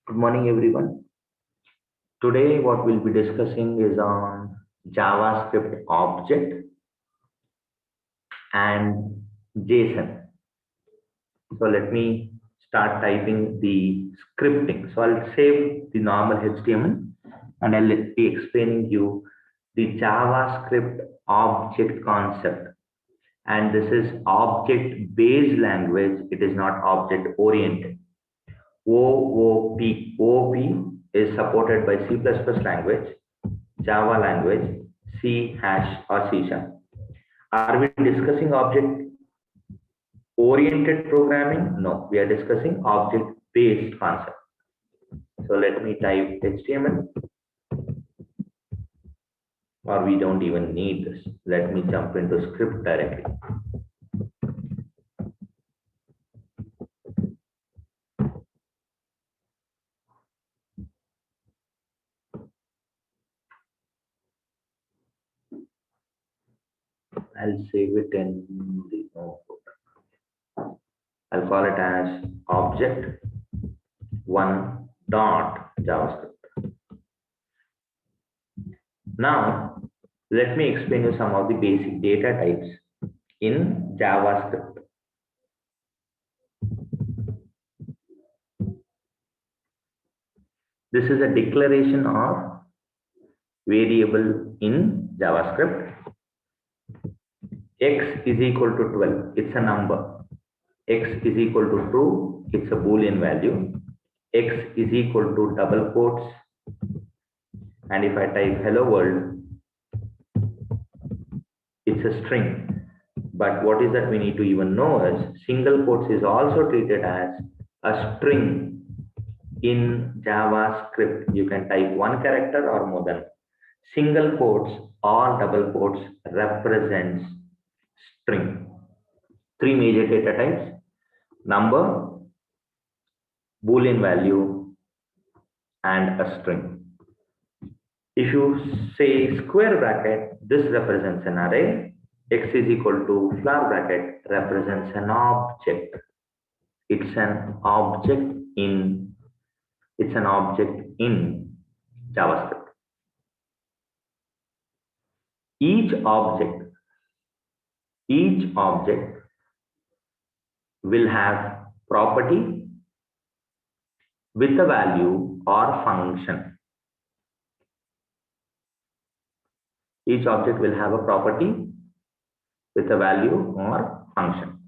Good morning, everyone. Today, what we'll be discussing is on JavaScript object and JSON. So let me start typing the scripting. So I'll save the normal HTML and I'll be explaining you the JavaScript object concept. And this is object-based language. It is not object-oriented. OOP is supported by C++ language, Java language, C hash or C sharp. Are we discussing object oriented programming? No, we are discussing object based concept. So let me type HTML, or we don't even need this. Let me jump into script directly. I'll save it in the notebook. I'll call it as object one dot JavaScript. Now, let me explain you some of the basic data types in JavaScript. This is a declaration of variable in JavaScript. X is equal to 12, it's a number. X is equal to true, it's a Boolean value. X is equal to double quotes. And if I type hello world, it's a string. But what is that we need to even know is single quotes is also treated as a string in JavaScript. You can type one character or more than. Single quotes or double quotes represents string. Three major data types: number, Boolean value, and a string. If you say square bracket, this represents an array. X is equal to flower bracket represents an object. It's an object in JavaScript. Each object will have property with a value or function. Each object will have a property with a value or function.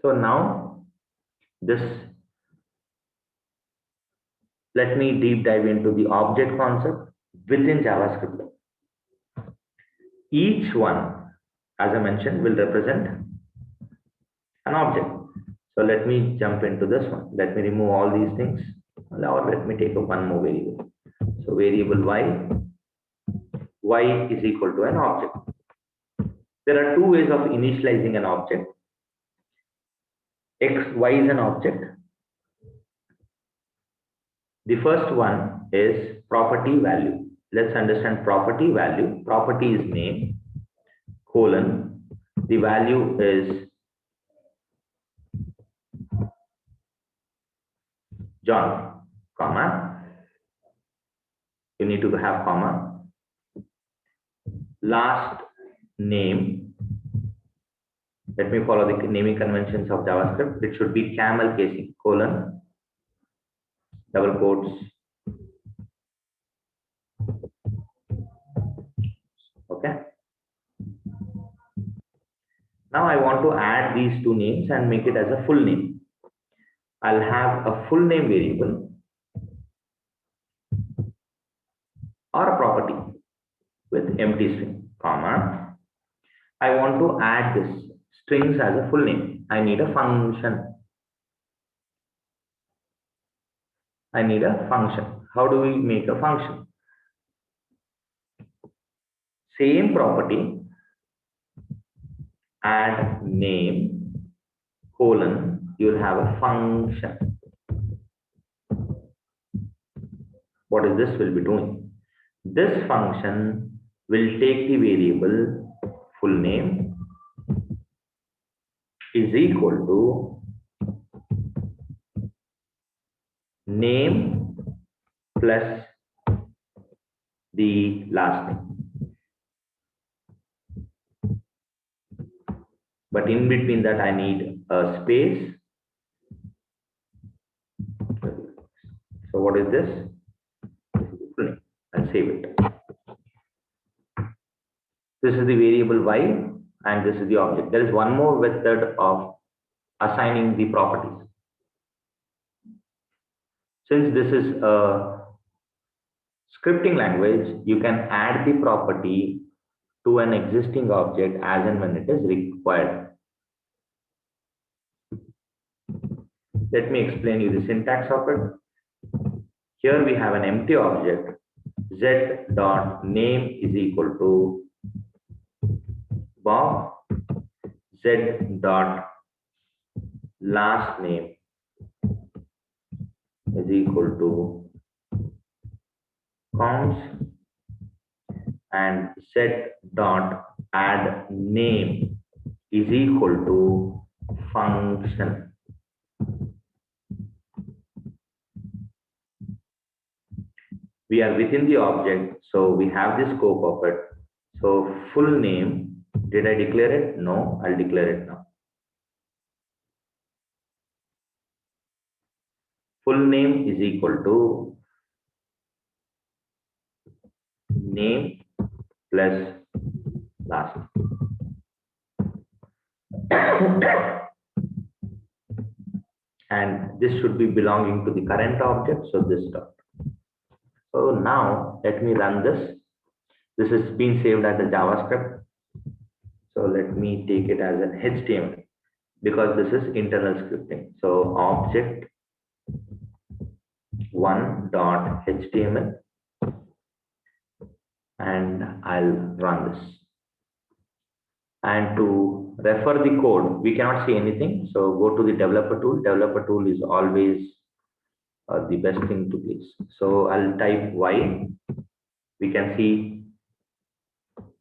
So now let me deep dive into the object concept within JavaScript. Each one, as I mentioned, will represent an object. So let me jump into this one. Let me remove all these things. Or let me take up one more variable. So variable y is equal to an object. There are two ways of initializing an object. Y is an object. The first one is property value. Let's understand property value. Property is name, colon. The value is John, comma. You need to have comma. Last name. Let me follow the naming conventions of JavaScript. It should be camel casing, colon, double quotes. Okay. Now I want to add these two names and make it as a full name. I'll have a full name variable or a property with empty string, comma. I want to add this strings as a full name. I need a function. How do we make a function? Same property, add name, colon, you'll have a function. What is this will be doing? This function will take the variable full name is equal to name plus the last name. But in between that, I need a space. So what is this? I'll save it. This is the variable y, and this is the object. There is one more method of assigning the properties. Since this is a scripting language, you can add the property to an existing object as and when it is required. Let me explain you the syntax of it. Here we have an empty object. Z dot name is equal to Bob. Z dot last name is equal to cons, and Z dot add name is equal to function. We are within the object, so we have the scope of it. So full name, did I declare it? No, I'll declare it now. Full name is equal to name plus last. And this should be belonging to the current object, so this dot. So now let me run this. This is being saved as a JavaScript. So let me take it as an HTML because this is internal scripting. So object one.html, and I'll run this. And to refer the code, we cannot see anything. So go to the developer tool. Developer tool is always the best thing to use. So I'll type Y. We can see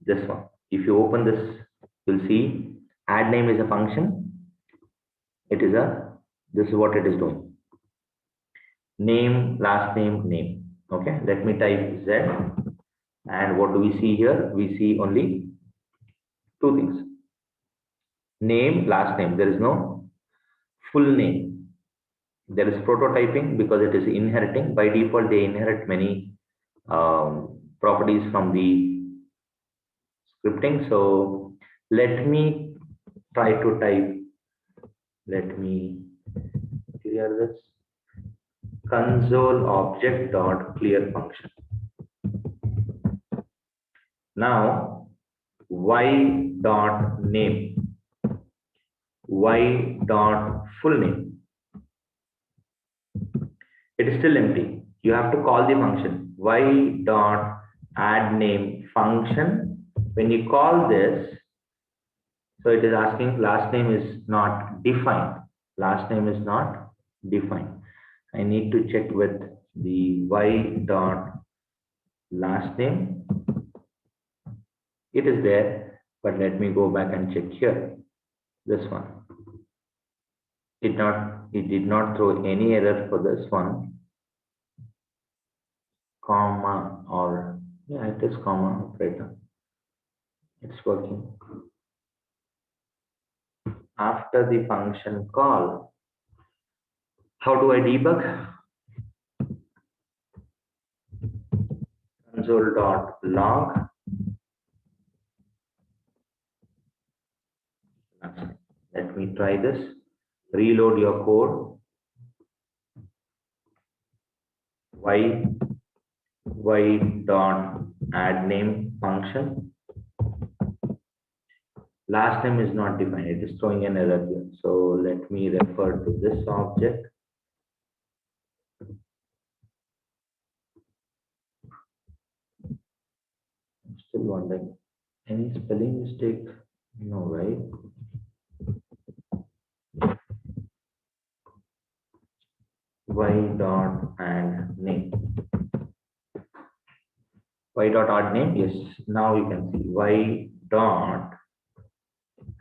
this one. If you open this, you'll see add name is a function. It is this is what it is doing. Name, last name, name. Okay, let me type Z. And what do we see here? We see only two things. Name, last name. There is no full name. There is prototyping because it is inheriting. By default, they inherit many properties from the scripting. So let me try to type. Let me clear this. Console object dot clear function. Now y dot name, y dot full name. It is still empty. You have to call the function y dot add name function. When you call this, so it is asking last name is not defined. Last name is not defined. I need to check with the y dot last name. It is there, but let me go back and check here. This one. It did not throw any error for this one. Comma or yeah, it is comma operator. It's working. After the function call, how do I debug? Console.log. Let me try this. Reload your code. Y dot add name function. Last name is not defined. It is throwing an error here. So let me refer to this object. I'm still wondering, any spelling mistake? No, right? Y dot add name. Y dot add name. Yes. Now you can see Y dot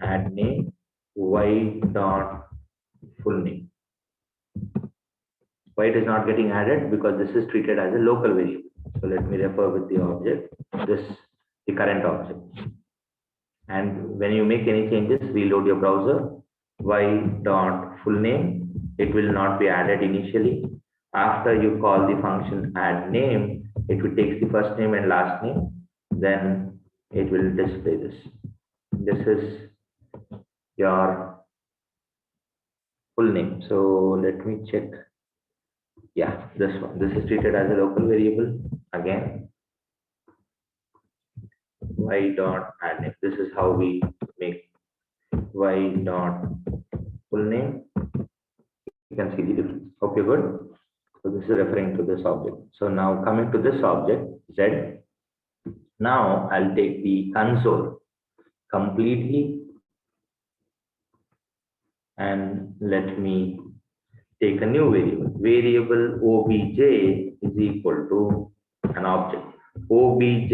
add name. Y dot full name. Why it is not getting added? Because this is treated as a local variable. So let me refer with the object, the current object. And when you make any changes, reload your browser, y dot full name, it will not be added initially. After you call the function add name, it will take the first name and last name, then it will display this. This is your full name. So let me check. Yeah, this one. This is treated as a local variable. Again, y dot add name. This is how we make y dot full name. You can see the difference. Hope you're good. So this is referring to this object. So now coming to this object, Z. Now I'll take the console completely and let me take a new variable. Variable obj is equal to an object. Obj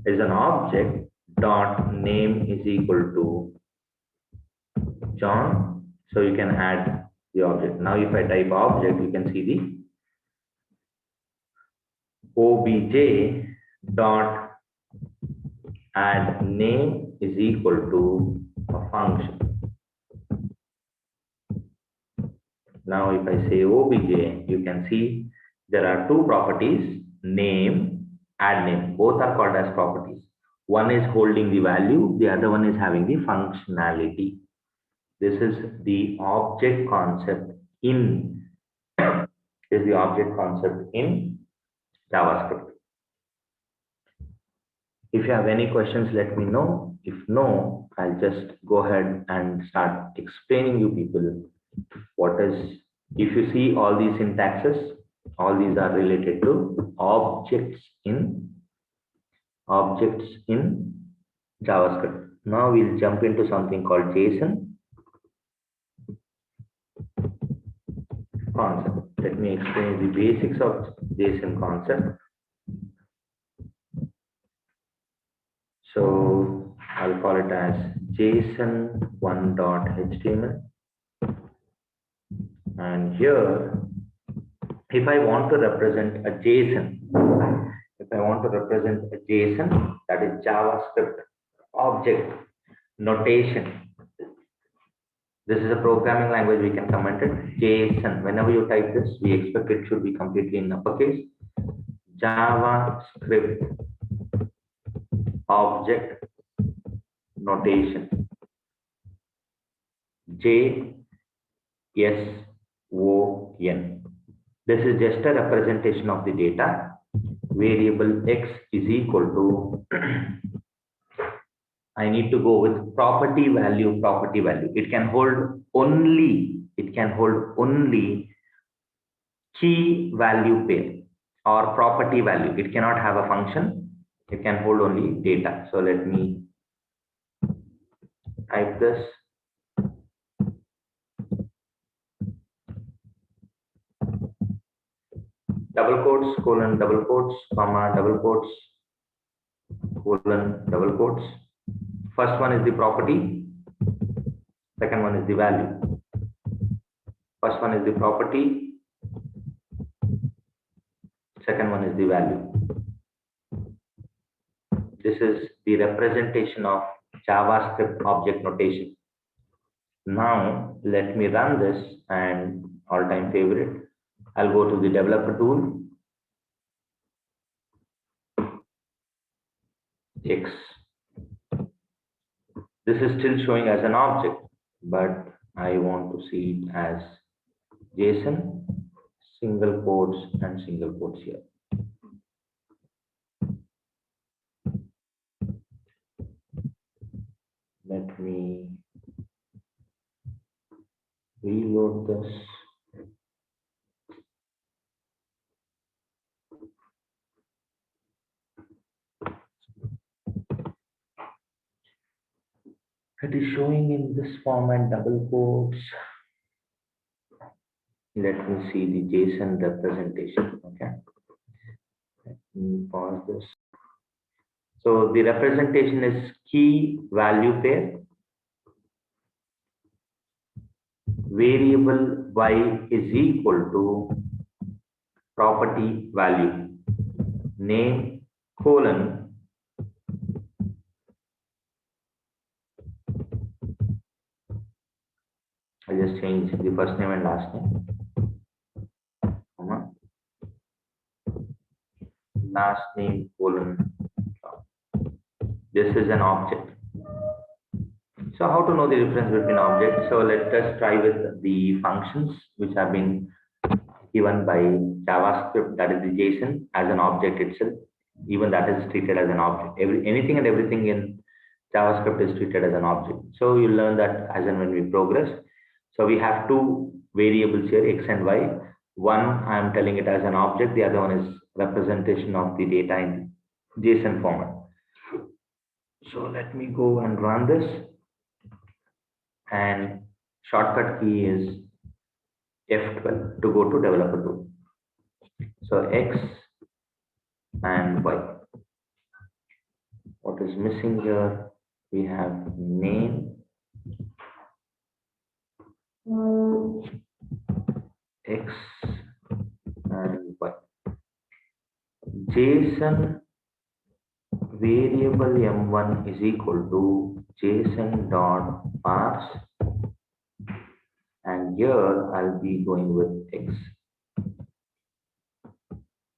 is an object dot name is equal to John. So you can add the object. Now if I type object, you can see the obj dot add name is equal to a function. Now if I say obj, you can see there are two properties, name, add name. Both are called as properties. One is holding the value, the other one is having the functionality. This is the object concept in JavaScript. If you have any questions, let me know. If no, I'll just go ahead and start explaining you people what is, if you see all these syntaxes, all these are related to objects in JavaScript. Now we'll jump into something called JSON Concept. Let me explain the basics of JSON Concept. So I'll call it as JSON1.html. And here, if I want to represent a JSON, that is JavaScript object notation. This is a programming language, we can comment it. JSON, whenever you type this, we expect it should be completely in uppercase. JavaScript object notation. JSON. This is just a representation of the data. Variable x is equal to I need to go with property value. It can hold only key value pair or property value. It cannot have a function. It can hold only data. So let me type this. Double quotes, colon, double quotes, comma, double quotes, colon, double quotes. First one is the property. Second one is the value. First one is the property. Second one is the value. This is the representation of JavaScript object notation. Now let me run this, and all-time favorite, I'll go to the developer tool. X. This is still showing as an object, but I want to see it as JSON, single quotes and single quotes here. Let me reload this. It is showing in this format, double quotes. Let me see the JSON representation. Okay. Let me pause this. So the representation is key value pair. variable y is equal to property value name colon I just changed the first name and last name, comma, last name colon. This is an object. So how to know the difference between objects? So let us try with the functions which have been given by JavaScript, that is the JSON as an object itself. Even that is treated as an object. Anything and everything in JavaScript is treated as an object. So you learn that as and when we progress. So we have two variables here, x and y. One, I am telling it as an object. The other one is representation of the data in JSON format. So let me go and run this. And shortcut key is F12 to go to developer tool. So x and y. What is missing here? We have name, x and y. JSON variable m1 is equal to JSON dot parse, and here I'll be going with x.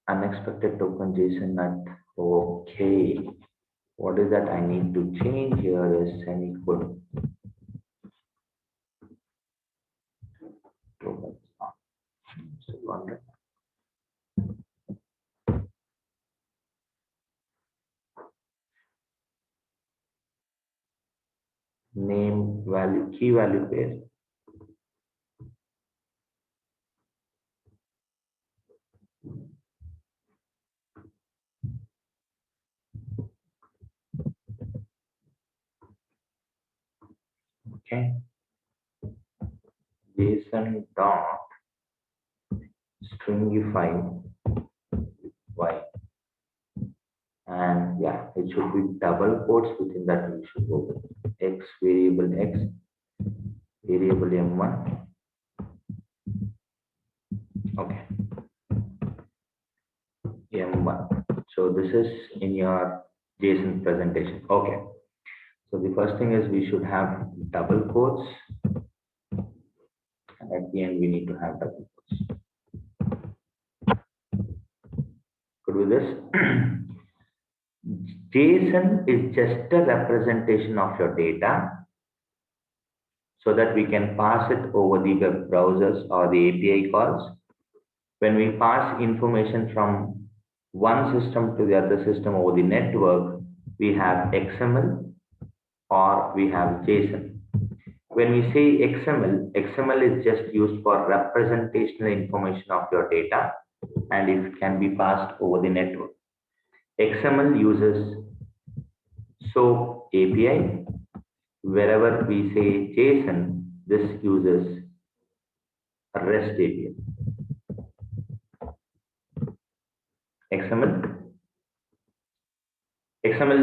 Unexpected token JSON at okay. What is that I need to change here is semicolon. Name value key value pair. Okay. JSON dot stringify y, and yeah, it should be double quotes. Within that we should go with x variable m1. Okay, m1. So this is in your JSON presentation. Okay, so the first thing is we should have double quotes, and at the end we need to have double quotes. Good with this? JSON is just a representation of your data so that we can pass it over the web browsers or the API calls. When we pass information from one system to the other system over the network, we have XML or we have JSON. When we say XML, XML is just used for representational information of your data, and it can be passed over the network. XML uses SOAP API. Wherever we say JSON, this uses REST API. XML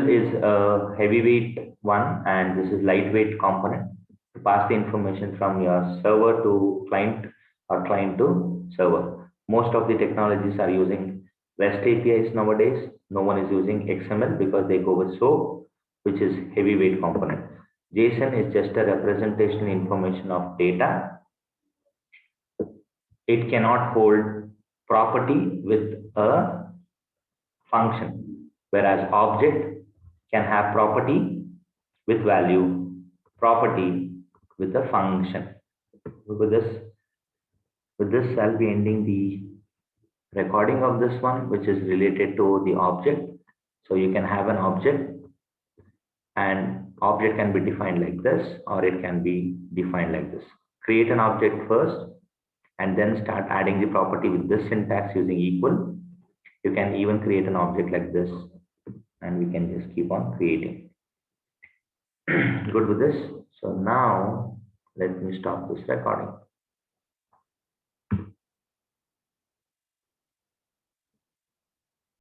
is a heavyweight one, and this is lightweight component to pass the information from your server to client or client to server. Most of the technologies are using REST APIs nowadays. No one is using XML because they go with SOAP, which is heavyweight component. JSON is just a representational information of data. It cannot hold property with a function, whereas object can have property with value, property with a function. With this, I'll be ending the recording of this one, which is related to the object. So you can have an object, and object can be defined like this, or it can be defined like this. Create an object first, and then start adding the property with this syntax using equal. You can even create an object like this, and we can just keep on creating. Good with this? So now let me stop this recording.